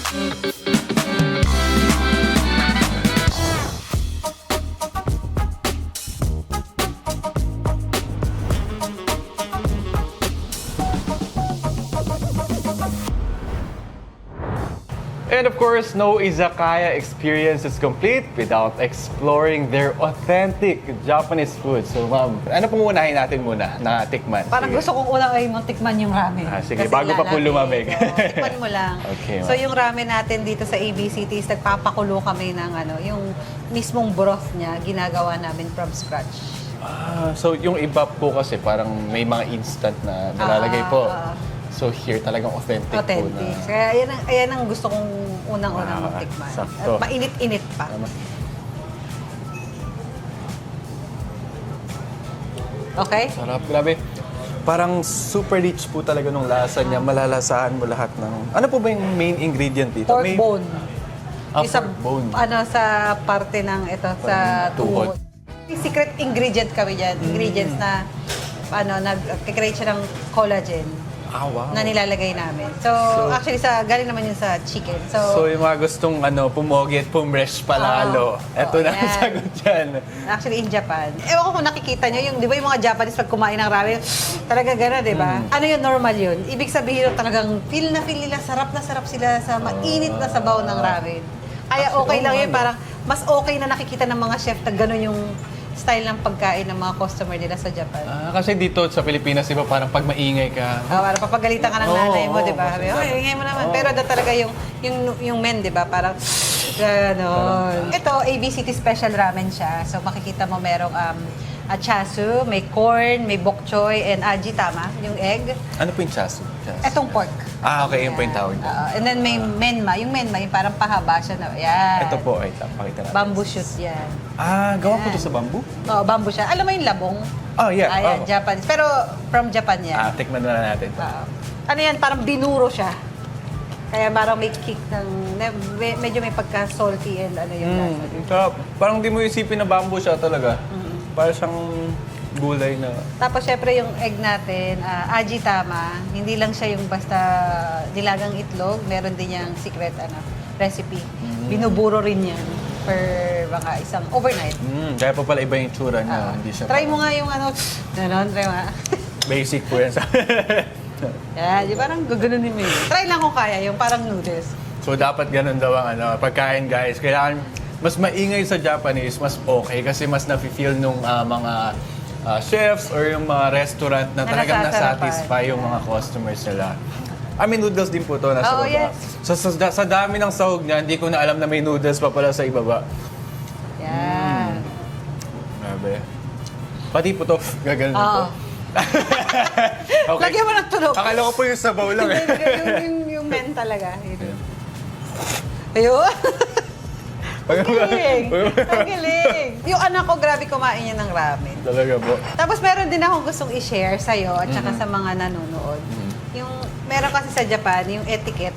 And of course, no izakaya experience is complete without exploring their authentic Japanese food. So ma'am, ano pong unahin natin muna na tikman? Parang Sige. gusto kong unang ay mong tikman yung ramen. Sige, Kasi bago pa po lalamig. lumamig. Oo, tikman mo lang. Okay, So ma'am. yung ramen natin dito sa ABCT is nagpapakulo kami ng yung mismong broth niya, ginagawa namin from scratch. So yung iba po kasi parang may mga instant na nilalagay po. So here talagang authentic po Authentic. na. Kaya ayan ang gusto kong unang-unang tikman. sakto. At mainit-init pa. Tama. Okay? Sarap, grabe. Parang super rich po talaga nung lasa niya. Malalasahan mo lahat ng... Ano po ba yung main ingredient dito? Pork bone. Isa, pork bone. Sa parte ng ito, sa tuhod. tuhod. May secret ingredient kami dyan. Ingredients na, nag-create siya ng collagen Wow. na nilalagay namin. So actually, galing naman yun sa chicken. So yung mga gustong pumogi at pumresh palalo. Ito na ang yan. sagot dyan. Actually, in Japan. Ewan ko kung nakikita nyo, di ba yung mga Japanese pag kumain ng ramen, talaga gano'n, di ba? Ano yun, normal yun. Ibig sabihin talagang feel nila, sarap na sarap sila sa mainit na sabaw ng ramen. Kaya okay lang yun, parang mas okay na nakikita ng mga chef na gano'n yung style ng pagkain ng mga customer nila sa Japan. Kasi dito sa Pilipinas, di ba, parang pag maingay ka, Parang papagalitan ka ng nanay mo, di ba? kasi Sabi, ingay mo naman. Pero talaga yung men, di ba? Parang, gano'n. Ito, ABCT Special Ramen siya. So, makikita mo merong chasu, may corn, may bok choy, and aji, tama? Yung egg. ano po yung chasu? Etong pork. Okay, yun po yung tawag niya. And then may menma. Yung menma, yung parang pahaba siya na. Yan. Ito po, ay, pakita natin. Bamboo shoot yan. Gawa po ito sa bamboo? Oo, bamboo siya. Alam mo yung labong? Oh, yeah. Ayan, Japanese. Pero from Japan yan. Tikman na natin. Ano yan, parang binuro siya. Kaya parang may kick ng, medyo may pagka-salty and yung lasa. Parang di mo isipin na bamboo siya talaga. Parang siyang gulay na... Tapos syempre yung egg natin, aji tama, hindi lang siya yung basta nilagang itlog, meron din yung secret recipe. Binuburo rin yan for mga isang overnight. Kaya pa pala iba yung tsura niya. Hindi siya Try mo nga yung try mo nga. basic po yan sa... Yan, yung parang gaganunin mo yun. Try lang kung kaya, yung parang noodles. So dapat ganun daw ang pagkain, guys. Kailangan mas maingay sa Japanese, mas okay kasi mas nafe-feel nung mga chefs or yung mga restaurant na talagang nasatisfy yung mga customers nila. I mean, noodles din po to nasa baba. Yes. So, sa dami ng sahog niya, hindi ko na alam na may noodles pa pala sa ibaba. Yan. Grabe. Pati po to, gaganon po. Okay. Lagyan mo ng tunog. Akala ko po yung sabaw lang eh. yung men talaga. Ayun. Ang galing. Yung anak ko, grabe kumain niya ng ramen. Talaga po. Tapos meron din akong gustong i-share sa'yo at saka sa mga nanonood. Yung, meron kasi sa Japan, yung etiquette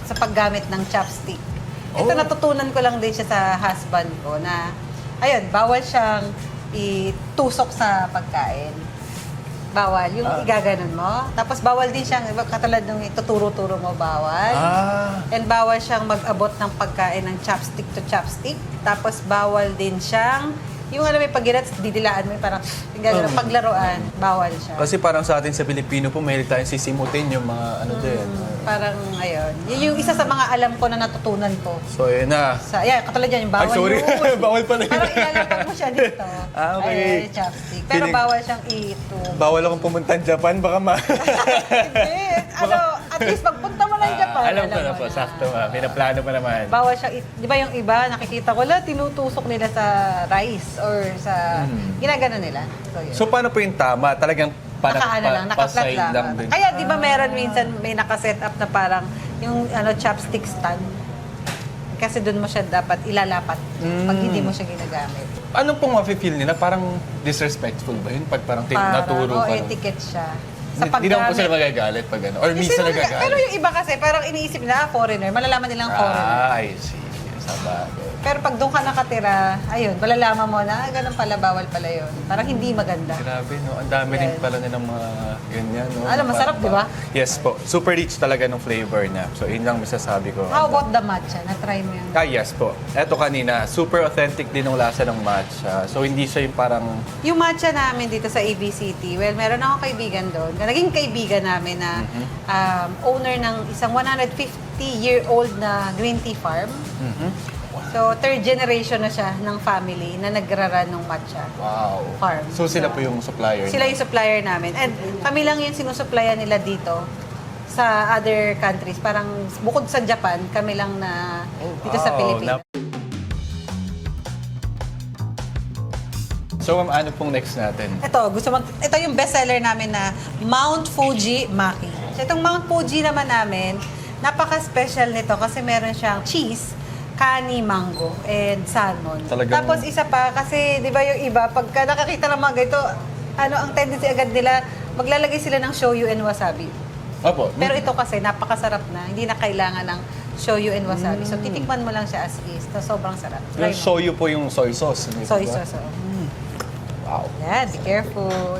sa paggamit ng chopstick. Ito natutunan ko lang din siya sa husband ko na, ayun, bawal siyang itusok sa pagkain. Bawal. Yung igaganon mo. Tapos bawal din siyang, katulad nung ituturo-turo mo, bawal. And bawal siyang mag-abot ng pagkain ng chopstick to chopstick. Tapos bawal din siyang, yung may pagirat, didilaan mo, parang paglaruan, bawal siya. Kasi parang sa atin sa Pilipino po, mahilig tayong sisimutin yung mga din. Parang, ayun. Yun yung isa sa mga alam ko na natutunan ko. So, yun na. Katulad yan, yung bawal sorry. yun. Bawal pala yun. Parang ilalapag mo siya dito. Okay. Ayun, yung chopstick. Pero bawal siyang Bawal akong pumunta ng Japan, baka Hindi. At least pagpunta mo ng Japan. alam ko na po, sakto nga. Pinaplano pa naman. Bawal siyang, di ba yung iba, nakikita ko tinutusok nila sa rice or sa, ginagano nila. So, yun. So, paano po yung tama? Talagang Nakaano lang, nakaplat paside lang. din. Kaya di ba meron minsan may nakaset up na parang yung chopstick stand. Kasi doon mo siya dapat ilalapat pag hindi mo siya ginagamit. Ano pong mafe-feel nila? Parang disrespectful ba yun? Pag parang naturo ka. etiquette siya. Sa Hindi naman po paggamit. sila magagalit pag ano. Or minsan nagagalit. Pero yung iba kasi, parang iniisip nila, foreigner, malalaman nilang foreigner. I see. Sa bagay. Pero pag doon ka nakatira, ayun, malalaman mo na, ganun pala, bawal pala yun. Parang hindi maganda. Grabe, no? Ang dami din Yes. pala nilang mga ganyan, no? Alam, masarap, di ba? Yes po. Super rich talaga ng flavor niya. So, yun lang masasabi ko. How about the matcha? Na-try mo yun? Yes po. Eto kanina, super authentic din ng lasa ng matcha. So, hindi siya yung parang... Yung matcha namin dito sa AB City, well, meron akong kaibigan doon. Naging kaibigan namin na owner ng isang 150-year-old na green tea farm. So, third generation na siya ng family na nagra-run ng matcha Wow. farm. So, sila po yung supplier. Sila yung supplier namin. And kami lang yung sinusupplyan nila dito sa other countries. Parang bukod sa Japan, kami lang na dito sa Wow. Pilipinas. So, ma'am, ano pong next natin? Ito yung bestseller namin na Mount Fuji Maki. So, itong Mount Fuji naman namin, napaka-special nito kasi meron siyang cheese, kani, mango, and salmon. Talagang- Tapos isa pa, kasi di ba yung iba, pagka nakakita ng mga ganito, ang tendency agad nila, maglalagay sila ng shoyu and wasabi. Opo. Pero ito kasi, napakasarap na. Hindi na kailangan ng shoyu and wasabi. So, titikman mo lang siya as is. So, sobrang sarap. Yung Try mo. shoyu po yung soy sauce. Hindi Soy po ba? sauce. Wow. Yan, be careful.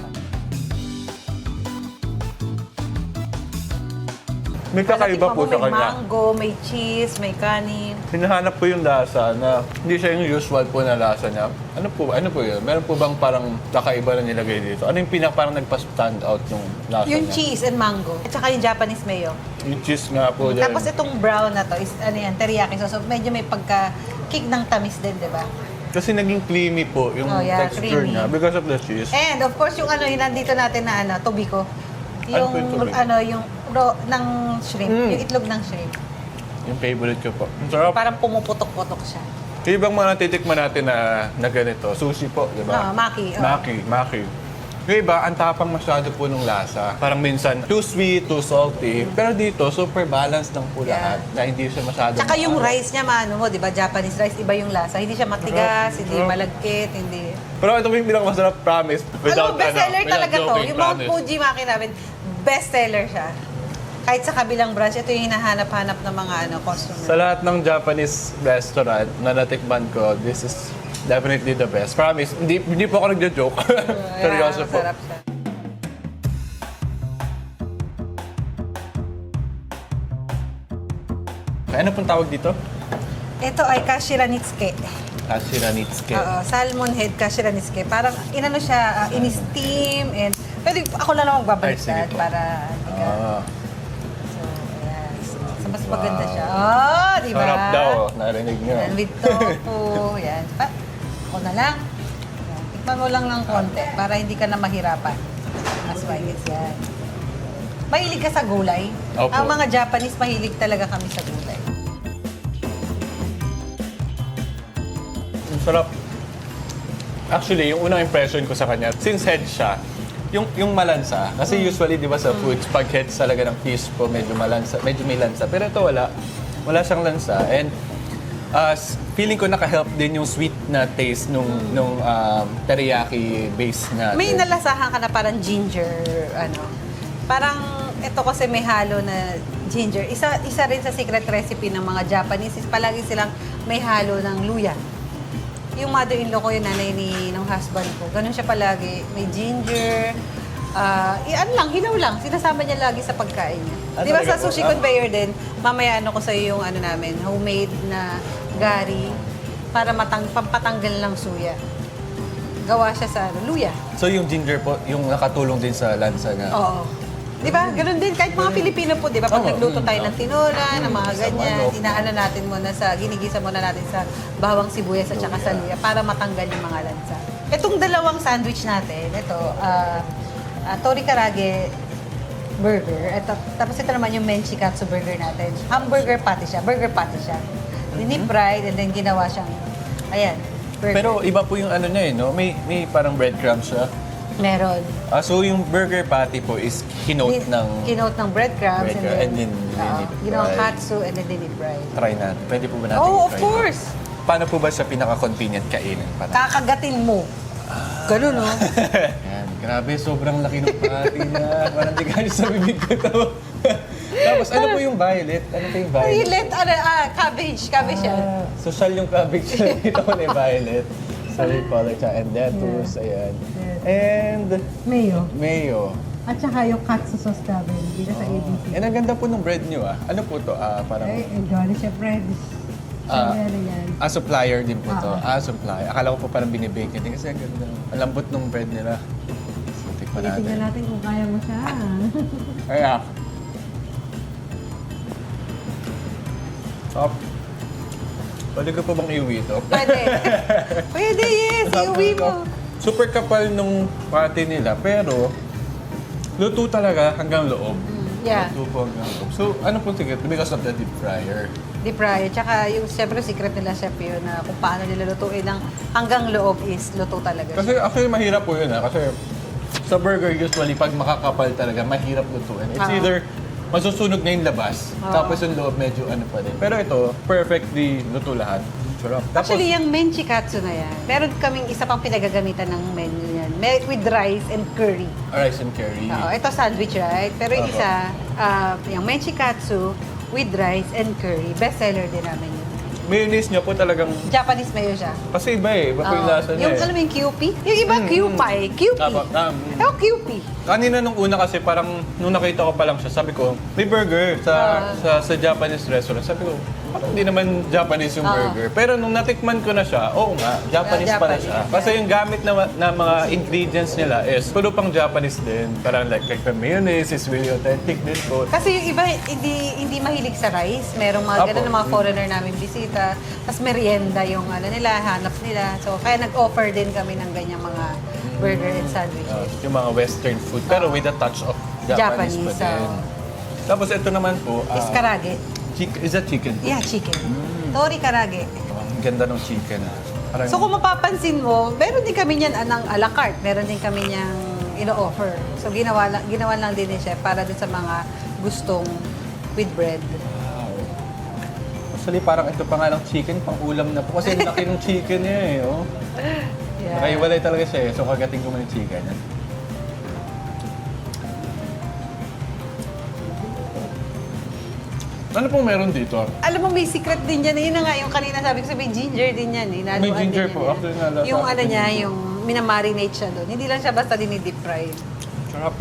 May kakaiba Tikman po mo, sa may kanya. mango, may cheese, may kanin. Hinahanap po yung lasa na hindi siya yung usual po na lasa niya. Ano po yun? Meron po bang parang kakaiba na nilagay dito? Ano yung parang nagpa-stand out yung lasa Yung niya? cheese and mango. At saka yung Japanese mayo. Yung cheese nga po din. Tapos itong brown na to is teriyaki sauce. So medyo may pagka-kick ng tamis din, di ba? Kasi naging creamy po yung Oh, yeah, texture creamy. niya because of the cheese. And of course, yung yung nandito natin na tobiko. Ano po yung tobiko? Yung raw ng shrimp. Yung itlog ng shrimp. Yung favorite ko po. Ang sarap. Parang pumuputok-putok siya. Yung ibang mga natitikman natin na ganito, sushi po, di ba? Maki. Maki. Yung iba, ang tapang masyado po ng lasa. Parang minsan, too sweet, too salty. Pero dito, super balanced lang po lahat. Na hindi siya masyado... Tsaka yung maano. rice niya, di ba? Japanese rice, iba yung lasa. Hindi siya matigas, hindi malagkit, hindi... Pero ito yung pinakamasarap, promise. Without, bestseller without talaga to. joking, Yung Mount promise. Fuji Maki namin, bestseller siya. Kahit sa kabilang branch, ito yung hinahanap-hanap ng mga customer. Sa lahat ng Japanese restaurant na natikman ko, this is definitely the best. Promise, hindi po ako nagjo-joke. Seryoso po. Masarap siya. Ano pong tawag dito? Ito ay kashiranitsuke. Kashiranitsuke. Oo, salmon head kashiranitsuke. Parang inano siya, in-steam and pwede ako na lang Ay, sige magbaliktad po. para hindi ka. Ah, So, ayan. So, mas maganda Wow. siya. Oh, di ba? sarap daw. Narinig niyo. Yan, with tofu. Yan. Ako na lang. Yan. Tikman mo lang ng konti para hindi ka na mahirapan. Mas maigit yan. Mahilig ka sa gulay? Opo. Ang mga Japanese, mahilig talaga kami sa gulay. Ang sarap. Actually, yung unang impression ko sa kanya, since head siya, yung malansa. Kasi usually, di ba sa foods, pag heads talaga ng fish po, medyo may lansa. Pero ito wala. Wala siyang lansa. And feeling ko naka-help din yung sweet na taste nung teriyaki base natin. May nalasahan ka na parang ginger, Parang ito kasi may halo na ginger. Isa rin sa secret recipe ng mga Japanese is palagi silang may halo ng luya. Yung mother-in-law ko, yung nanay ng husband ko, ganun siya palagi. May ginger, hilaw lang. Sinasama niya lagi sa pagkain niya. Di ba talaga sa po? sushi conveyor din, mamaya ko sa'yo yung namin, homemade na gari para pampatanggal ng suya. Gawa siya sa luya. So yung ginger po, yung nakatulong din sa lansa na. Oo. Di ba? Ganun din. Kahit mga Pilipino po, di ba? Pag Oo. nagluto tayo ng tinola, ng mga Sa ganyan, manok. inaano natin muna ginigisa muna natin sa bawang sibuyas at saka sa luya para matanggal yung mga lansa. Itong dalawang sandwich natin, ito, Tori Karage burger. Tapos ito naman yung Menchikatsu burger natin. Hamburger patty siya. Burger patty siya. Deep fried and then ginawa siyang, ayan, burger. Pero iba po yung niya no? May parang breadcrumbs siya. Meron. So yung burger patty po is kinote ng... Kinote ng breadcrumbs Breadcrumb, and then ginawang fried. katsu and then deep-fried. Try natin. Pwede po ba natin Oh, of i-try? course! Paano po ba siya pinaka-convenient kainin? Kakagatin mo. Ganun, no? Yan. Grabe, sobrang laki ng patty niya. Parang di kaya sa bibig ko to. Tapos ano po yung violet? Ano po yung violet? Violet, cabbage. Cabbage yan. Social yung cabbage na dito ko na violet. Sorry, color siya. And lettuce, ayan. And Mayo. mayo. At saka yung katsu sauce namin dito sa ABC. And ang ganda po ng bread nyo Ano po to? Parang Galing siya bread. Ah, Ano yan? supplier din po to. Ah. Supplier. Akala ko po parang binibake nyo din kasi ang ganda. Ang lambot ng bread nila. So, tikman natin. Tingnan natin kung kaya mo siya. Kaya. Top. Pwede ko po bang iuwi ito? Pwede. Pwede, yes. Iuwi mo. Super kapal nung pati nila, pero luto talaga hanggang loob. Yeah. Luto po hanggang loob. So, ano po secret? Because of the deep fryer. Deep fry. Tsaka yung siyempre secret nila chef yun na kung paano nila lutuin ng hanggang loob is luto talaga siya. Kasi actually mahirap po yun Kasi sa burger usually pag makakapal talaga, mahirap lutuin. It's either masusunog na yung labas, tapos yung loob medyo ano pa din. Pero ito, perfectly luto lahat. Sarap. Tapos, Actually, yung menchikatsu na yan, meron kaming isa pang pinagagamitan ng menu yan. With rice and curry. rice and curry. Oo, ito sandwich, right? Pero yung Opo. isa, yung menchikatsu with rice and curry. Best seller din namin yun. Mayonnaise niya po talagang, Japanese mayo siya. kasi iba Iba po yung Oo. lasa niya Yung alam mo yung Kewpie? Yung iba, Kewpie. Kewpie. Tama. Ewan, Kewpie. Kanina nung una kasi parang nung nakita ko pa lang siya, sabi ko, may burger sa Japanese restaurant. Sabi ko, parang hindi naman Japanese yung burger. Pero nung natikman ko na siya, oo nga, Japanese pala siya. Japanese. Kasi yung gamit na mga ingredients nila is puro pang Japanese din. Parang like the mayonnaise is really authentic din po. Kasi yung iba, hindi mahilig sa rice. Merong mga Apo. ganun ng mga foreigner namin bisita. Tapos merienda yung ano nila, hanap nila. So, kaya nag-offer din kami ng ganyang mga burger and sandwiches. Yung mga western food, pero with a touch of Japanese, pa Japanese, din. Tapos ito naman po, Is karage. is that chicken? Yeah, chicken. Tori karage. Ang ganda ng chicken. Parang, So kung mapapansin mo, meron din kami niyan ng a la carte. Meron din kami niyang ino-offer. So ginawa lang din ni chef para din sa mga gustong with bread. actually, parang ito pa nga ng chicken, pang ulam na po. Kasi laki ng chicken niya Oh. Yeah. Nakaiwalay talaga siya So, kagating ko man yung chicken. Ano pong meron dito? Alam mo, may secret din yan. Yun na nga, yung kanina sabi ko, may ginger din yan. Inaluan May ginger din po. yan. Actually, nalasa Yung ko ano din niya, yun. yung minamarinate siya doon. Hindi lang siya basta dinidip fry. Sarap.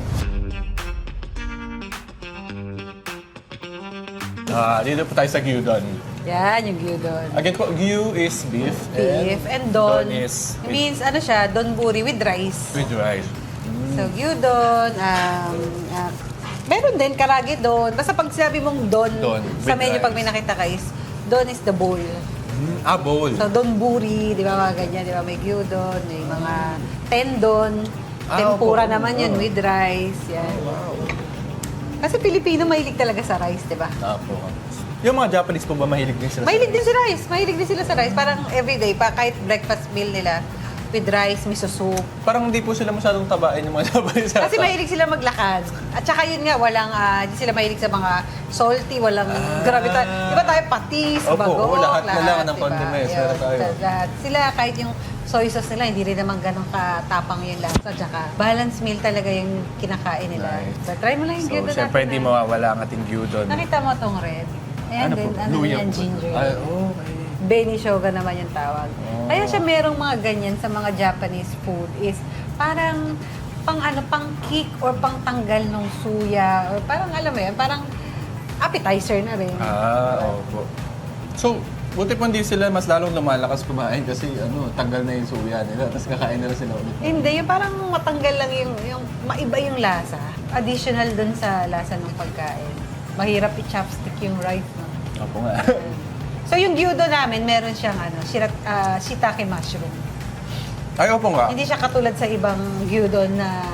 Dito po tayo sa gyudon. Yan, yung gyudon. Again po, gyu is beef. Beef and don. is It means, ano siya, donburi with rice. with rice. So, gyudon, meron din karage don. Basta pag sinabi mong don, Don, sa with menu pag rice. may nakita guys, don is the bowl. Bowl. So, donburi, di ba mga ganyan, di ba? May gyudon, may mga tendon, tempura opo. naman yun with rice, yan. Kasi Pilipino mahilig talaga sa rice, di ba? Apo. Yung mga Japanese po ba mahilig din sila sa Mahilig din rice? sa rice. Mahilig din sila sa rice. Parang everyday, kahit breakfast meal nila, with rice, miso soup. Parang hindi po sila masyadong tabain yung mga Japanese. Kasi mahilig sila maglakad. At saka yun nga, hindi sila mahilig sa mga salty, walang gravitas. Di ba tayo patis, Opo, bagok, lahat na lang ng di ba? condiments, Yun, meron tayo. lahat. Sila kahit yung soy sauce nila, hindi rin naman ganun katapang yung lasa. Tsaka balance meal talaga yung kinakain nila. Nice. But try mo lang yung So, gyudon syempre natin hindi na- mawawala ang ating gyudon. Nakita mo tong red? Ayan din, ano Luya yan, po. ginger. Ay, okay. Benishoga naman yung tawag. Oh. Kaya siya merong mga ganyan sa mga Japanese food is parang pang kick or pang tanggal ng suya or parang alam mo yan, parang appetizer na rin. Opo. So, buti pa hindi sila mas lalong lumalakas kumain kasi tanggal na yung suya nila tapos kakain nila sila ulit. Hindi, yung parang matanggal lang yung maiba yung lasa. Additional dun sa lasa ng pagkain. Mahirap i-chopstick yung rice, no? Opo nga. So yung gyudon namin, meron siyang shiitake mushroom. Ay, opo nga. Hindi siya katulad sa ibang gyudon na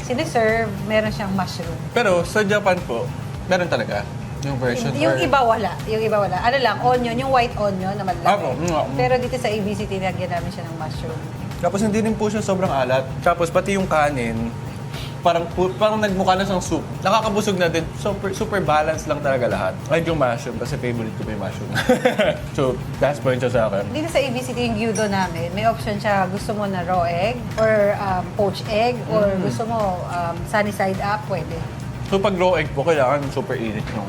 siniserve, meron siyang mushroom. Pero sa Japan po, meron talaga yung version. Yung iba wala. Yung iba wala. Ano lang, onion, yung white onion na malaki. Apo, Pero dito sa ABC, tinagyan namin siya ng mushroom. Tapos hindi rin po siya sobrang alat. Tapos pati yung kanin, parang nagmukha na siyang soup. Nakakabusog na din. Super balanced lang talaga lahat. Ay, yung mushroom. Kasi favorite ko pa yung mushroom. So, that's point siya sa akin. Dito sa ABCT yung gyudon namin, may option siya, gusto mo na raw egg or poached egg or gusto mo sunny side up, pwede. So pag raw egg po, kailangan super init yung...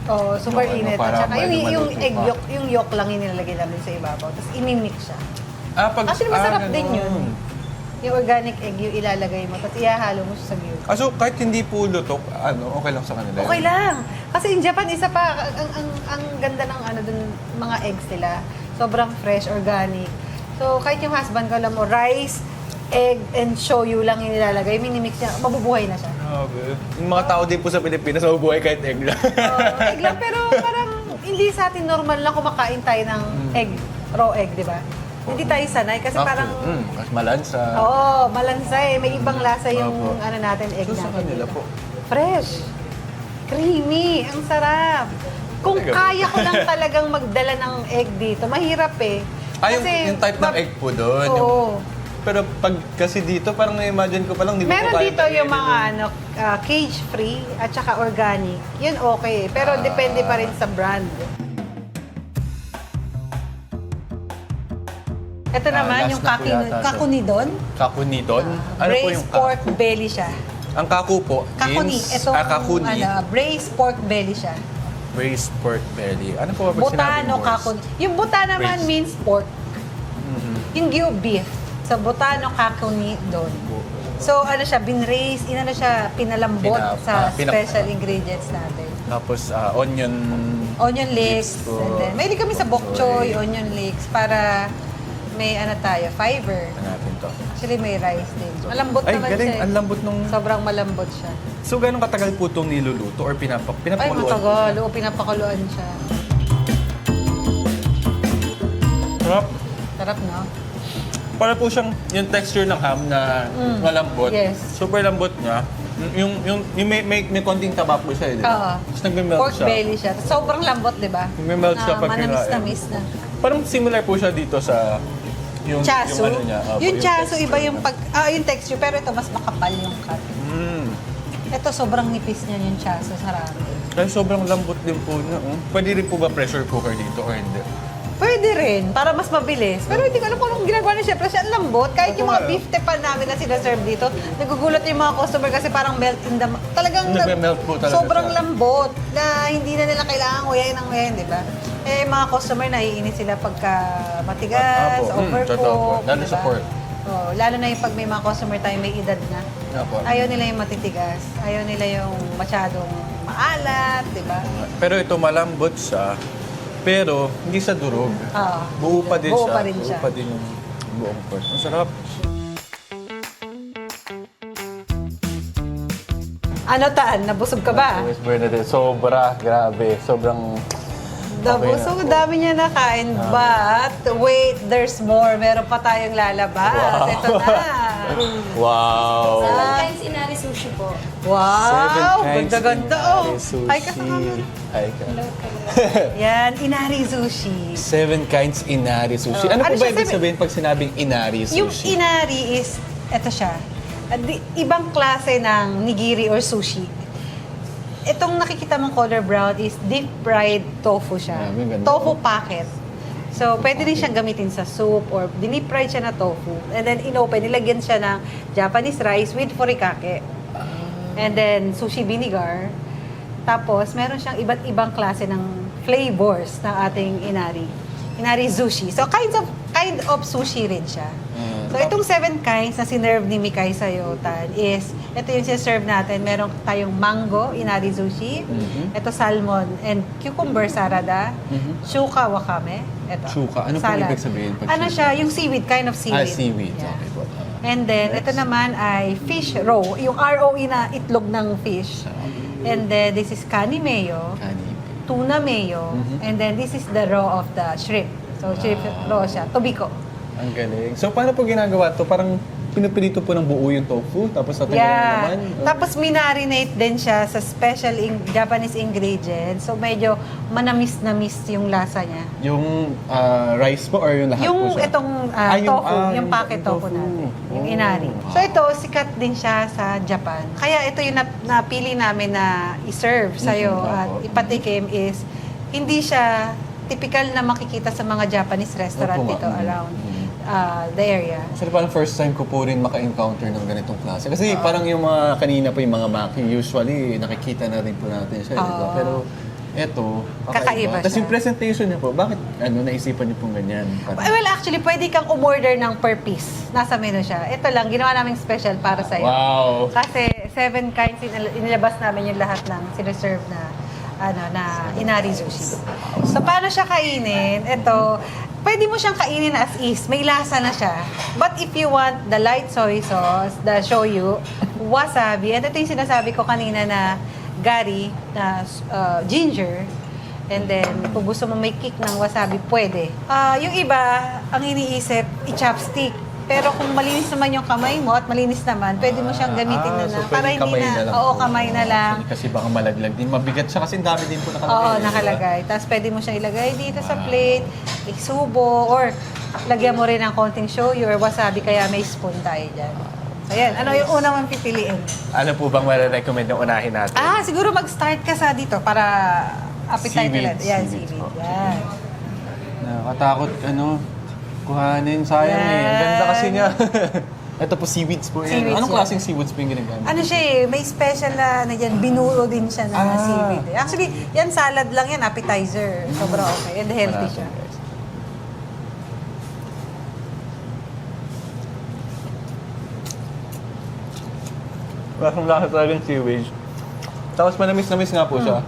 Oh, super Yung ano, init. para At saka yung maluto egg pa. yolk, yung yolk lang yung nilalagay namin sa ibabaw. Tapos imimix siya. Actually, masarap din yun. Yung organic egg yung ilalagay mo. Tapos ihahalo mo siya sa yolk. So kahit hindi po lutok, okay lang sa kanila yun? Okay lang. Kasi in Japan, isa pa, ang ganda ng dun, mga eggs nila. Sobrang fresh, organic. So, kahit yung husband ko, alam mo, rice, egg, and shoyu lang yung nilalagay. Minimix niya, mabubuhay na siya. Grabe. Yung mga tao din po sa Pilipinas, mabubuhay kahit egg lang. Egg lang, pero parang hindi sa atin normal lang kumakain tayo ng egg, raw egg, di ba? Hindi tayo sanay kasi parang... Mas malansa. Oo, malansa eh. May ibang lasa yung Opo. natin, egg So sa natin. kanila dito. po? Fresh. Creamy. Ang sarap. Kung Talaga? kaya ko lang talagang magdala ng egg dito, mahirap eh. Yung type ng egg po doon. Oo. Pero pag kasi dito, parang na-imagine ko palang, hindi ko Meron kaya dito yung pag-edit mga cage-free at saka organic. Yun okay. Pero depende pa rin sa brand. Ito naman, last yung na po yata to. kakunidon. Kakunidon? Ano po Braised yung pork belly siya. Ang kaku po, Kakuni. means... Itong kakuni. braised pork belly siya. Braised pork belly. Ano po ba pag Butano sinabing kakuni. Yung buta naman Braised. means pork. Mhm. Yung gyud beef. So, butano kakuni doon. So, siya, binraise, siya, pinalambot sa special ingredients natin. Tapos, onion... Onion leeks. po. And then, mahilig kami sa bok choy, onion leeks, para may fiber. Ano natin to? Actually, may rice din. Malambot Ay, naman galing. siya. Ang lambot nung... Sobrang malambot siya. So, gano'ng katagal po itong niluluto or Ay, pinapakuluan? matagal. Oo, pinapakuluan siya. Sarap. Sarap, no? Para po siyang yung texture ng ham na malambot. Yes. Super lambot niya. Yung may konting taba po siya, di ba? Oo. Tapos nagme-melt Pork siya. belly siya. Sobrang lambot, di ba? Nagme-melt siya pag manamis-namis na. Parang similar po siya dito sa yung Chasu. ano niya. Opo, Yung chasu, texture iba yung niya. yung texture, pero ito mas makapal yung cut. Ito, sobrang nipis niya yung chasu sa ramen. Kaya sobrang lambot din po niya. Pwede rin po ba pressure cooker dito or hindi? Pwede rin, para mas mabilis. Pero hindi ko alam kung anong ginagawa niya. Siyempre, siya ang lambot. Kahit yung mga Oo. beef tepan namin na sinaserve dito, nagugulat yung mga customer kasi parang melt in the... Talagang Nagme-melt po talaga sobrang siya. lambot na hindi na nila kailangan nguyain ng nguyain, di ba? Eh, mga customer, naiinis sila pagka matigas, Apo. overcook, Totoo po. Lalo di sa ba? pork. Oh, lalo na yung pag may mga customer tayo may edad na. Apo. Ayaw nila yung matitigas. Ayaw nila yung masyadong maalat, di ba? Pero ito malambot siya, pero hindi sa durog. Oo. Buo pa din Buo siya. pa rin siya. Buo pa din yung buong pork. Ang sarap. Ano Tan? Nabusog ka ba? Miss Bernadette, sobra. Grabe. Sobrang... Nabusog, dami niya nakain. But, wait, there's more. Meron pa tayong lalabas. Ito na. Wow! Sometimes inari sushi po. Wow! kinds Ganda-ganda. inari Oh. sushi. Ay, kasama. Hi ka. Yan, inari sushi. 7 kinds inari sushi. Ano Ano po ba siya, ibig seven? sabihin pag sinabing inari sushi? Yung inari is, eto siya. Ibang klase ng nigiri or sushi. Itong nakikita mong color brown is deep fried tofu siya. Grabe, ganda. Tofu packet. So, pwede rin siyang gamitin sa soup or dinip fried siya na tofu. And then, inopen, nilagyan siya ng Japanese rice with furikake. And then, sushi vinegar. Tapos, meron siyang iba't ibang klase ng flavors ng ating inari. Inari sushi. So, kind of sushi rin siya. So, itong 7 kinds na sinerve ni Mikay sa'yo, Tan, is, ito yung sinerve natin. Meron tayong mango, inari sushi. Ito salmon and cucumber sarada. Shuka wakame. Ito. Shuka? Ano po Salad. ibig sabihin pag Ano shuka? siya? Yung seaweed, kind of seaweed. Seaweed. Yeah. Okay po. And then, ito naman ay fish roe. Yung ROE na itlog ng fish. And then, this is kani mayo, Kanin. tuna mayo, and then this is the raw of the shrimp. So, shrimp raw siya. Tobiko. Ang galing. So, paano po ginagawa to? Parang pinipilito po ng buo yung tofu, tapos tatanggalin Yeah. naman? Tapos minarinate din siya sa special Japanese ingredients. So medyo manamis-namis yung lasa niya. Yung rice po or yung lahat po Yung siya? itong tofu, yung packet tofu natin. Yung inari. So ito, sikat din siya sa Japan. Kaya ito yung napili namin na i-serve sa'yo at Opo. ipatikim is hindi siya typical na makikita sa mga Japanese restaurant Opo nga. dito around. the area. Actually, parang first time ko po rin maka-encounter ng ganitong klase. Kasi parang yung mga kanina po yung mga maki, usually nakikita na rin po natin siya. Diba? Pero eto, Kakaiba Tapos siya. yung presentation niya po, bakit naisipan niyo pong ganyan? Parang, Well, actually, pwede kang umorder ng per piece. Nasa menu siya. Ito lang, ginawa namin special para sa'yo. wow! Kasi 7 kinds, inilabas namin yung lahat ng sinaserve na inari sushi. So, paano siya kainin? Ito, pwede mo siyang kainin as is. May lasa na siya. But if you want the light soy sauce, the shoyu, wasabi, at ito yung sinasabi ko kanina na gari, na ginger, and then kung gusto mo may kick ng wasabi, pwede. Yung iba, ang iniisip, i-chopstick. Pero kung malinis naman yung kamay mo at malinis naman, pwede mo siyang gamitin na so para pwedeng hindi kamay na. lang Oo, po. kamay na lang. Kasi baka malaglag din. Mabigat siya kasi ang dami din po nakalagay. Oo, diba? nakalagay. Tapos pwede mo siyang ilagay dito sa plate, isubo, or lagyan mo rin ng konting shoyu or wasabi, kaya may spoon tayo dyan. So, yan. Ano yung unang mong pipiliin? Ano po bang marirecommend na unahin natin? Siguro mag-start ka sa dito para appetite Seaweed, ulit. Yan, seaweed seaweed. po. Yan. Nakakatakot, kuhanin. Sayang eh. Ang ganda kasi Yan. niya. Ito po, seaweeds po yan. Seaweeds Anong yan. klaseng seaweeds po yung ginagamit? Ano siya eh, may special na dyan, binuo din siya na seaweed. Eh. Actually, yan salad lang yan, appetizer. Sobrang okay. And healthy siya. Guys. Lasang lasa talaga yung seaweed. Tapos manamis-namis nga po siya.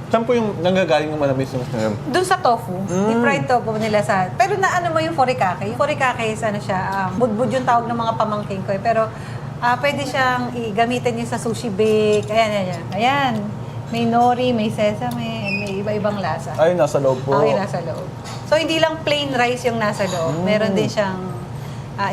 Saan po yung nanggagaling ng manamis-namis na yun? Doon sa tofu, yung fried tofu nila sa... Pero na ano mo yung furikake? Yung furikake is ano siya, budbud yung tawag ng mga pamangking ko eh. Pero pwede siyang gamitin yun sa sushi bake. Ayan. May nori, may sesame, and may iba-ibang lasa. Ay, nasa loob po. Okay, nasa loob. So, hindi lang plain rice yung nasa loob. Meron din siyang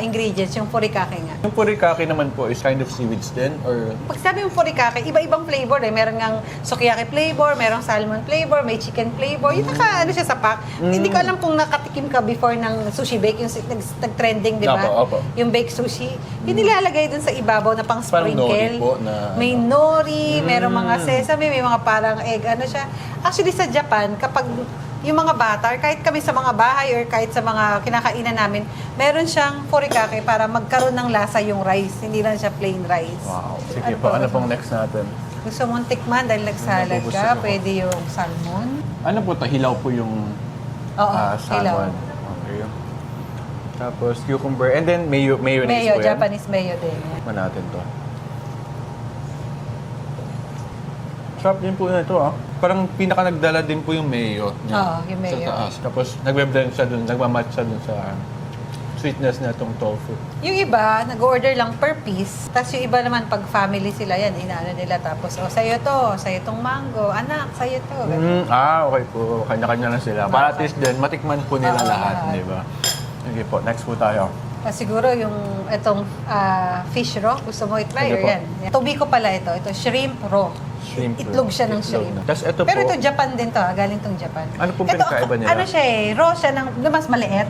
ingredients, yung furikake nga. Yung purikake naman po is kind of seaweeds din? Or Pag sabi yung furikake, iba-ibang flavor eh. Meron ngang sukiyaki flavor, merong salmon flavor, may chicken flavor. Yung ano siya sa pack. Hindi ko alam kung nakatikim ka before ng sushi bake, yung nag-trending, di ba? Opo. Yung baked sushi. Yung nilalagay dun sa ibabaw na pang Parang sprinkle. nori po na May nori, merong mga sesame, may mga parang egg, ano siya. Actually sa Japan, kapag yung mga bata, or kahit kami sa mga bahay or kahit sa mga kinakainan namin, meron siyang furikake para magkaroon ng lasa yung rice. Hindi lang siya plain rice. wow. Sige po, ano pong next natin? Gusto mong tikman dahil nagsalad Nabubusog ka, ako. pwede yung salmon. Ano po to? Hilaw po yung Oo, salmon. Okay. Tapos cucumber. And then mayonnaise Mayo, po yan. Japanese mayo din. Tikman natin to. Sarap din po na ito Parang pinaka nagdala din po yung mayo niya. Oo, yung mayo. Sa taas. Tapos nagbe-blend siya dun, nagmamatch siya dun sa sweetness na itong tofu. Yung iba, nag-order lang per piece. Tapos yung iba naman, pag family sila, yan, inaano nila. Tapos, sa'yo to, sa'yo tong mango. Anak, sa'yo to. Ganun. Okay po. Kanya-kanya na sila. Para at least din, matikman po nila Oo, lahat, lahat. di ba? Sige po, next po tayo. Siguro yung itong fish raw, gusto mo i-try Sige or po. yan? Tobiko pala ito. Ito, shrimp raw. Shrimp Itlog raw. siya ng Itlog shrimp. na. Tas ito Pero po- ito, Japan din to. Galing tong Japan. Ano pong Ito, pinagkaiba nila? Ano siya eh, raw siya ng, mas maliit.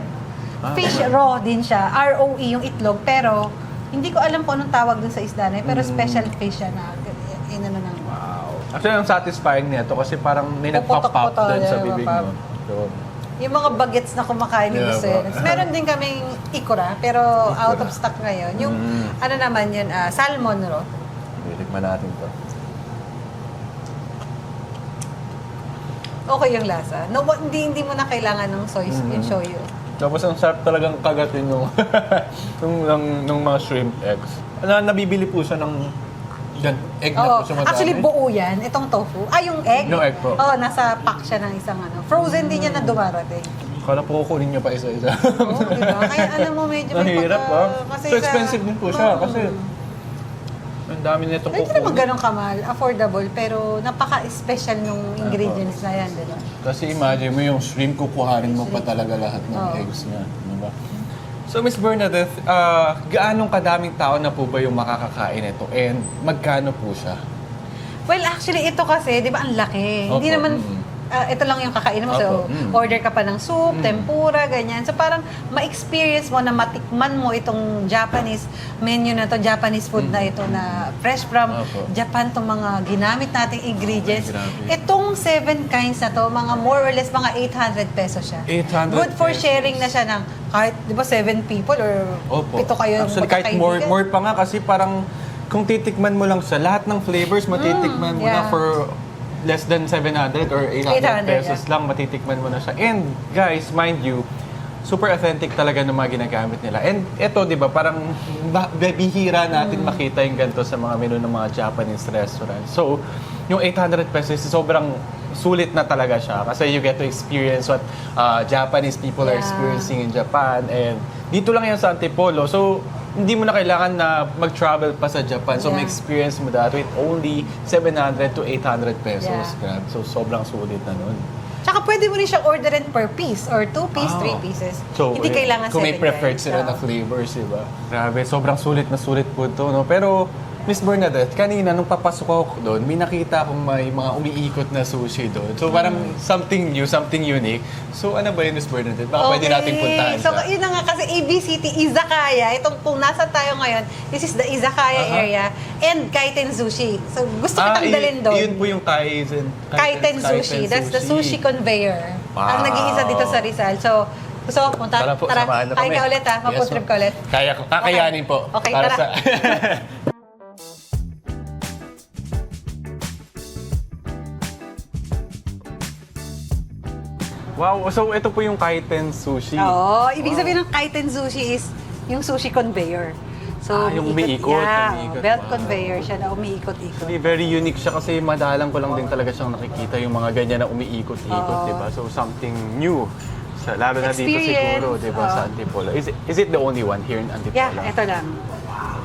Fish raw din siya. R-O-E yung itlog. Pero, hindi ko alam kung anong tawag dun sa isda na yun, pero special fish siya na inano ng... Wow. Actually, ang satisfying nito kasi parang may nagpop-pop Puputok-putok, din sa yeah, bibig mapap. mo. So, Yung mga bagets na kumakain ni Yeah, gusto po. yun. Meron din kaming ikura, pero out of stock ngayon. Yung, ano naman yun, salmon raw. titikman natin to. Okay yung lasa. No, hindi mo na kailangan ng soy, yung shoyu. Tapos ang sarap talagang kagatin nung, nung mga shrimp eggs. Nabibili po siya ng egg na Oo. po siya madami. Actually, buo yan. Itong tofu. Yung egg. Yung egg po. Oo, nasa pack siya ng isang ano. Frozen din yan na dumarating. Kala po kukunin niyo pa isa-isa. Oo, diba? Kaya alam mo, medyo may Mahirap kasi So expensive din po siya Oo. kasi ang dami nito Hindi naman kukunin. ganun kamahal. Affordable. Pero napaka-special nung ingredients na yan. Diba? Kasi imagine mo yung shrimp, kukuhanin mo pa talaga lahat ng Oo. eggs niya. Diba? So Miss Bernadette, gaanong kadaming tao na po ba yung makakakain ito? And magkano po siya? Well, actually, ito kasi, di ba, ang laki. Opo. Hindi naman ito lang yung kakainin mo. So, Opo. order ka pa ng soup, tempura, ganyan. So, parang ma-experience mo na matikman mo itong Japanese menu na to, Japanese food na ito na fresh from Opo. Japan, itong mga ginamit nating ingredients. Grabe. Itong 7 kinds na to, mga more or less, mga 800 pesos siya. 800 Good for pesos. sharing na siya ng kahit, di ba, 7 people or Opo. 7 kayo Actually, kahit more pa nga kasi parang kung titikman mo lang sa lahat ng flavors, matitikman mo na yeah. for less than 700 or 800 pesos yeah. lang, matitikman mo na siya. And guys, mind you, super authentic talaga ng mga ginagamit nila. And ito, di ba, parang bihira natin makita yung ganito sa mga menu ng mga Japanese restaurants. So, yung 800 pesos, sobrang sulit na talaga siya kasi you get to experience what Japanese people are Yeah. experiencing in Japan. And dito lang yan sa Antipolo. So, hindi mo na kailangan na mag-travel pa sa Japan. So, Yeah. ma-experience mo that with only 700 to 800 pesos. Yeah. Grabe. So, sobrang sulit na nun. Tsaka pwede mo rin siyang orderin per piece or 2 piece, 3 pieces. Hindi kailangan kung 7 may preferred kinds. sila na flavors, diba? Grabe, sobrang sulit na sulit po ito, no? Pero, Miss Bernadette, kanina nung papasok ako doon, may nakita akong may mga umiikot na sushi doon. So, parang something new, something unique. So, ano ba yun, Miss Bernadette? Baka pwede nating puntahan So, siya. yun na nga kasi ABCT Izakaya. Itong kung nasa tayo ngayon, this is the Izakaya area and Kaiten Sushi. So, gusto kitang dalhin doon. Yun po yung Kaiten Sushi. That's the sushi conveyor. Ang Wow. nag-iisa dito sa Rizal. So, gusto ko punta? Tara po, samahan na kain kami. ka ulit ha. Mag-food Yes, trip ma'am. ka ulit. Kakayanin po. Okay, Para tara. Wow, so ito po yung Kaiten Sushi. Oo. Ibig sabihin ng Kaiten Sushi is yung sushi conveyor. So, Yung umiikot. Yeah, umiikot. belt Wow. conveyor siya na umiikot-ikot. Actually, very unique siya kasi madalang ko lang din talaga siyang nakikita yung mga ganyan na umiikot-ikot, Oo. di ba? So, something new. Lalo na dito Experience. siguro, di ba, sa Oo. Antipolo. Is it the only one here in Antipolo? Yeah, ito lang.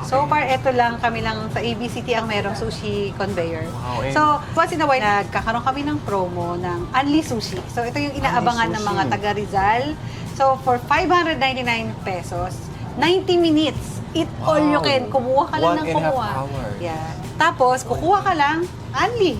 So far, ito lang, kami lang sa ABCT ang merong sushi conveyor. Wow, eh. So, once in a while, nagkakaroon kami ng promo ng Unli Sushi. So, ito yung inaabangan ng mga Sushi. taga Rizal. So, for 599 pesos, 90 minutes, eat all you Wow. can. Kumuha ka lang ng 1.5 kumuha. hours. Yeah. Tapos, kukuha ka lang, Unli.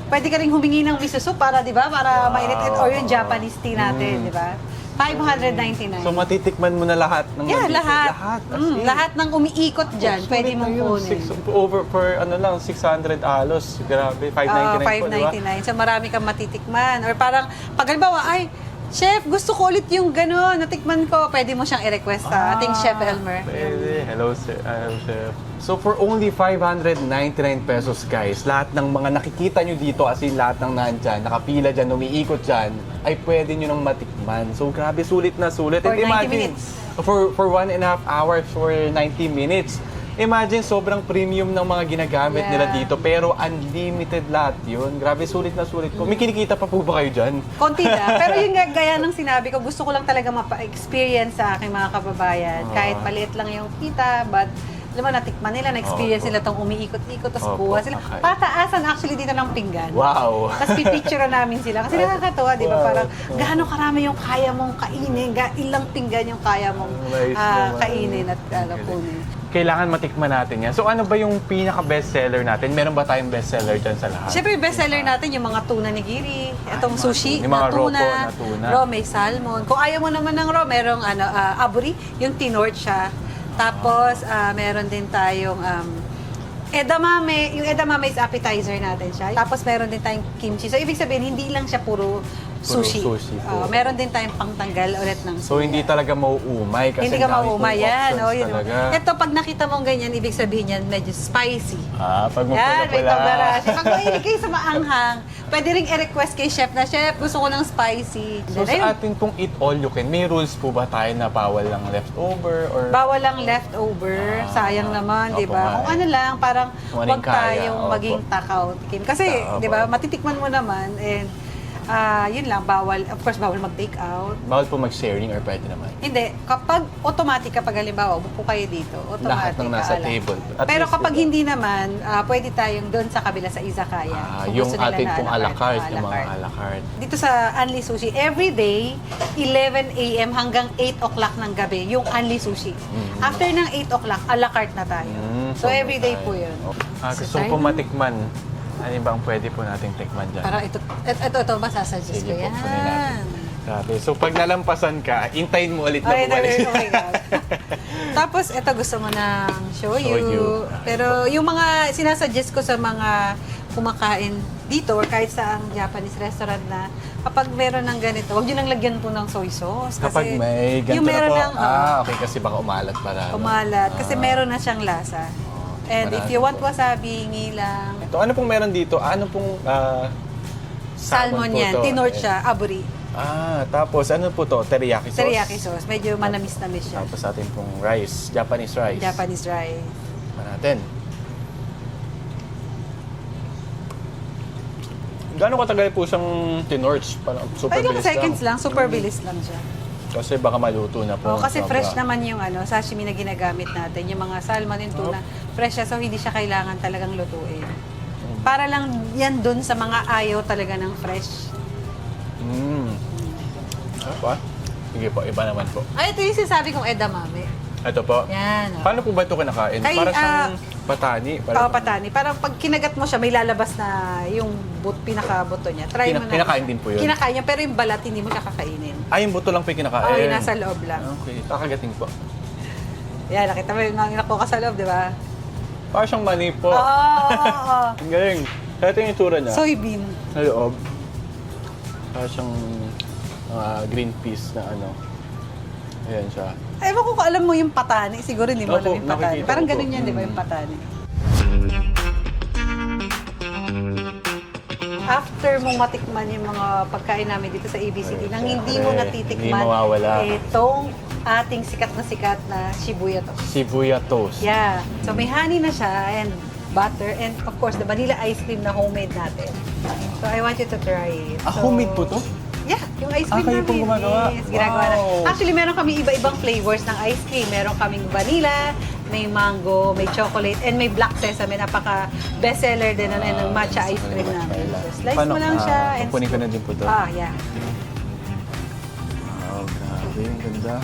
Pwede ka rin humingi ng miso soup para, di ba, para mainit or yung Japanese tea natin, di ba? 599. So, matitikman mo na lahat ng Yeah, nandito? lahat. Lahat. as in. Lahat ng umiikot dyan, Oh, pwede sulit mong na yun. kunin. Over for ano lang, 600 alos. Grabe, 599 po, di ba? 599. So marami kang matitikman. Or parang, pag halimbawa, ay, Chef, gusto ko ulit yung gano'n, natikman ko. Pwede mo siyang i-request sa ating Chef Elmer. Pwede. Hello, Chef. So, for only 599 pesos, guys, lahat ng mga nakikita nyo dito, as in lahat ng nandyan, nakapila dyan, umiikot dyan, ay pwede nyo nang matikman. So, grabe, sulit na sulit. For And 90 minutes. For 1.5 hours, for 90 minutes. Imagine, sobrang premium ng mga ginagamit nila Yeah. dito, pero unlimited lahat yun. Grabe, sulit na sulit ko. May kinikita pa po ba kayo dyan? Konti na. Pero yun nga, gaya ng sinabi ko, gusto ko lang talaga mapa-experience sa aking mga kababayan. Kahit maliit lang yung kita, but alam mo, natikman nila, na-experience Opo. nila itong umiikot-ikot, tapos Opo, kuha sila. okay. Pataasan actually dito ng pinggan. Wow! Tapos pipicture namin sila. Kasi nakakatawa, di ba? Wow. Parang gaano karami yung kaya mong kainin, ilang pinggan yung kaya mong Nice naman. kainin at kunin. Kailangan matikman natin yan. So ano ba yung pinaka-bestseller natin? Meron ba tayong bestseller dyan sa lahat? Siyempre, bestseller natin yung mga tuna nigiri, itong sushi, Yung mga na tuna, raw po na tuna. raw may salmon. Kung ayaw mo naman ng raw, merong aburi, yung tinort siya. Tapos, meron din tayong edamame. Yung edamame is appetizer natin siya. Tapos, meron din tayong kimchi. So, ibig sabihin, hindi lang siya puro sushi. sushi po. Meron din tayong pangtanggal ulit ng So hindi talaga mauumay kasi hindi ka dami maumay pong yan. options Yun. talaga. Ito, pag nakita mong ganyan, ibig sabihin yan, medyo spicy. Pag Yan, may mapula-pula. tabarash. Pag mahilig kayo sa maanghang, pwede rin i-request kay chef na, Chef, gusto ko ng spicy. So Then, ayun, sa atin pong eat all you can, may rules po ba tayo na bawal lang leftover or bawal lang leftover. Sayang naman, di opo ba? nga Kung eh. ano lang, parang Kung huwag anong kaya, tayong opo. maging takaw. Tikim. Kasi, Opo. di ba, matitikman mo naman and yun lang, bawal. Of course, bawal mag-take out. bawal po mag-sharing or pwede naman? Hindi. Kapag automatic, kapag halimbawa, upo kayo dito, automatic. Lahat ng nasa kaalam. table. At Pero least, kapag diba? hindi naman, pwede tayong doon sa kabila sa izakaya. Kung Yung gusto nila ating na pong à a la la carte, carte, yung mga a la carte. Dito sa Unli Sushi, every day, 11 a.m. hanggang 8 o'clock ng gabi, yung Unli Sushi. After ng 8 o'clock, a la carte na tayo. So, every day po yun. Gusto So, ko po tayo- matikman Ano ba ang pwede po nating tikman dyan? Para ito, masasuggest Sige ko po, yan. kunin natin. Grabe. So, pag nalampasan ka, intayin mo ulit na Okay, bumalik. oh my God. Tapos, ito gusto mo ng shoyu. Shoyu. Pero yung mga sinasuggest ko sa mga kumakain dito or kahit sa ang Japanese restaurant na kapag meron ng ganito, huwag nyo nang lagyan po ng soy sauce. Kasi Kapag may ganito yung meron na po, ng, okay, kasi baka umalat para. umalat. Kasi meron na siyang lasa. And if you want po. wasabi, ngilang, Ito, ano pong meron dito? Ano pong salmon po yan, to? tinort siya, aburi. Tapos ano po to? Teriyaki sauce? Teriyaki sauce. Medyo manamis-namis siya. Tapos atin pong rice, Japanese rice. Japanese rice. Tikman natin. Gano'ng katagal po siyang tinorch? Parang super Ay, bilis seconds lang. Super bilis lang siya. Kasi baka maluto na po. Oh, kasi Sobra. fresh naman yung sashimi na ginagamit natin. Yung mga salmon and tuna, fresh siya. So, hindi siya kailangan talagang lutuin. Para lang yan dun sa mga ayaw talaga ng fresh. Apa? Sige po, iba naman po. Ay, ito yung sinasabi kong edamame. Ito po. Yan. Oh. Paano po ba ito kinakain? Kay, Para siyang patani. Oo, patani. Parang pag kinagat mo siya, may lalabas na yung pinaka-buto niya. Try mo na. Kinakain din po yun? Kinakain niya, pero yung balat, hindi mo siya kakainin. Yung buto lang po yung kinakain. Oo, yung nasa loob lang. Okay, kakagating po. Yan, nakita mo yung nakuha ka sa loob, di ba? Para siyang mani po. Oo. Ang galing. Kaya ito yung itsura niya. Soybean. Sa loob. Para siyang green peas na ano. Ayan siya. Ewan ko kung alam mo yung patani. Siguro hindi mo Opo, alam yung patani. nakikita Parang ko po. ganun yan, di ba, yung patani? After mong matikman yung mga pagkain namin dito sa ABCD, nang hindi mo Siyempre, natitikman hindi mawawala. itong ating sikat na Shibuya toast. Shibuya toast. Yeah. So may honey na siya and butter and of course the vanilla ice cream na homemade natin. So I want you to try it. So, Homemade po to? Yeah, yung ice cream kayo namin. pong gumagawa? Yes, ginagawa na. Wow. Actually, meron kami iba-ibang flavors ng ice cream. Meron kaming vanilla, may mango, may chocolate, and may black sesame. Napaka bestseller din ng matcha ice cream namin. So, slice mo lang siya. And Kukunin ko na din po to. yeah. Wow, grabe. Ang ganda.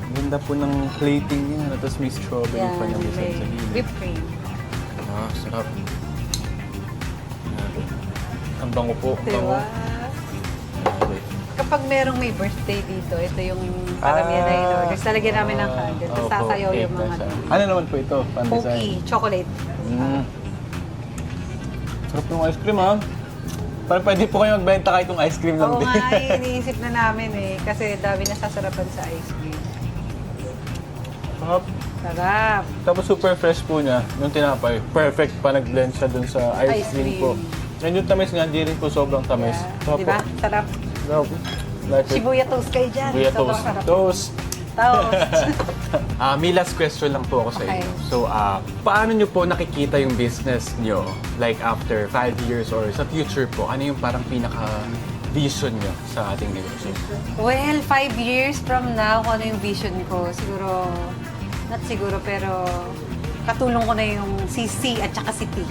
Ang ganda po ng plating niya. Tapos may strawberry Yan, pa niya sa may gilid. whipped cream. Sarap. Grabe. Ang bango po. Diba? Bango. Grabe. Kapag merong may birthday dito, ito yung karamihan na in-orders. Talagyan namin ng candle. Tapos Opo, sasayaw cake yung na mga siya. Ano naman po ito? Pocky, Pan-design. chocolate. Sarap ng ice cream, ha? Parang pwede po kayo magbenta kahit yung ice cream lang Oo din. nga, iniisip na namin kasi dami nasasarapan sa ice cream. Sarap. Sarap. Tapos super fresh po niya, yung tinapay. Perfect pa nag-blend siya dun sa ice, Ice cream cream. po. And yung tamis nga, di rin po sobrang tamis. Yeah. Sarap Di ba? po. Sarap. Sarap. Like it. Shibuya toast kayo dyan. Shibuya Sobrang toast. sarap. Toast. Toast. May last question lang po ako sa Okay. inyo. So, paano nyo po nakikita yung business nyo? Like after 5 years or sa future po, ano yung parang pinaka-vision nyo sa ating negosyo? Well, 5 years from now, kung ano yung vision ko, siguro, not siguro, pero katulong ko na yung si C at saka si T.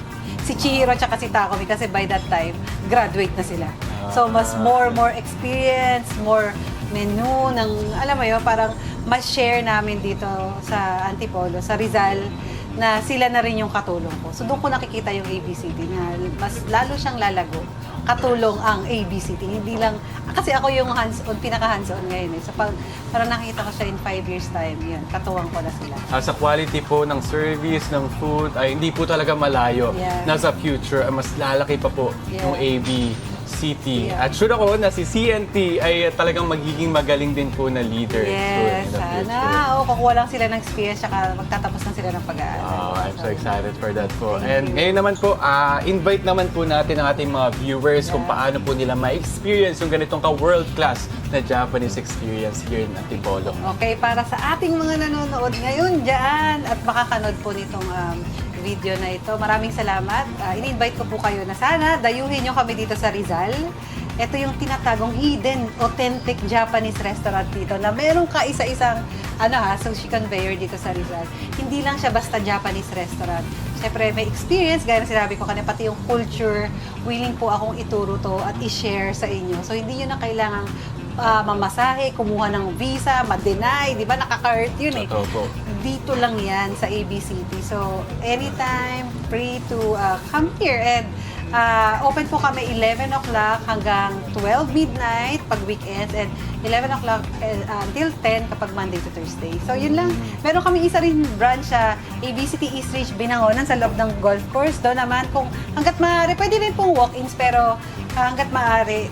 Si Chihiro at saka si Takumi kasi by that time, graduate na sila. So, mas more experience, more menu, ng, alam mo yun, parang mas share namin dito sa Antipolo, sa Rizal, na sila na rin yung katulong ko. So, doon ko nakikita yung ABCD na mas lalo siyang lalago. Katulong ang ABCD. Hindi lang, kasi ako yung hands-on, pinaka-hands-on ngayon. So, parang nakita ko siya in 5 years time, yun, katuwang ko na sila. Sa quality po ng service, ng food, ay hindi po talaga malayo. Yeah. Nasa future, mas lalaki pa po Yeah. yung AB City. Yeah. At sure ako na si CNT ay talagang magiging magaling din po na leader. Yes, in the future. sana. O, kukuha lang sila ng experience, saka magtatapos lang sila ng pag-aaral. I'm so excited for that po. Thank And you. ngayon naman po, invite naman po natin ang ating mga viewers kung Yeah. paano po nila ma-experience yung ganitong ka-world-class na Japanese experience here in Antipolo. Okay, para sa ating mga nanonood ngayon dyan at makakanood po nitong video na ito, maraming salamat. In-invite ko po kayo na sana dayuhin nyo kami dito sa Rizal. Ito yung tinatagong hidden, authentic Japanese restaurant dito na merong kaisa-isang sushi conveyor dito sa Rizal. Hindi lang siya basta Japanese restaurant. syempre may experience, gaya na sinabi ko kanina, pati yung culture, willing po akong ituro to at i-share sa inyo. So hindi yun na kailangang mamasahe, kumuha ng visa, ma-deny, di ba? Nakaka-hurt yun eh. Totoo po. Dito lang yan sa ABCT. So, anytime, free to come here. And open po kami 11 o'clock hanggang 12 midnight pag weekends and 11 o'clock until 10 kapag Monday to Thursday. So, yun lang. Meron kami isa rin branch sa ABCT East Ridge Binangonan sa loob ng golf course. Doon naman, kung hanggat maaari, pwede rin pong walk-ins pero hanggat maaari,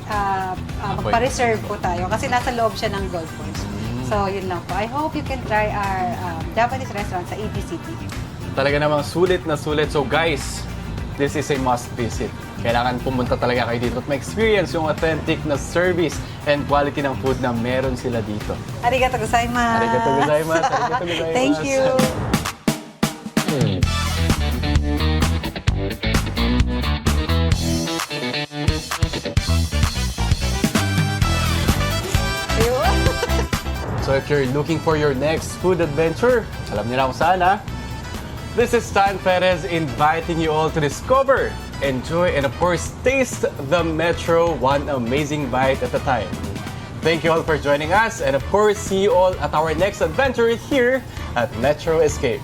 magpa-reserve po tayo kasi nasa loob siya ng golf course. So, yun lang po. I hope you can try our Japanese restaurant sa ABCT. Talaga namang sulit na sulit. So guys, this is a must visit. Kailangan pumunta talaga kayo dito at ma-experience yung authentic na service and quality ng food na meron sila dito. Arigato gozaimasu. Arigato gozaimasu. Arigato gozaimasu. Thank you. Ayun. So if you're looking for your next food adventure, alam niyo na kung saan ha? This is Stan Perez inviting you all to discover, enjoy, and of course, taste the Metro one amazing bite at a time. Thank you all for joining us, and of course, see you all at our next adventure here at Metro Escape.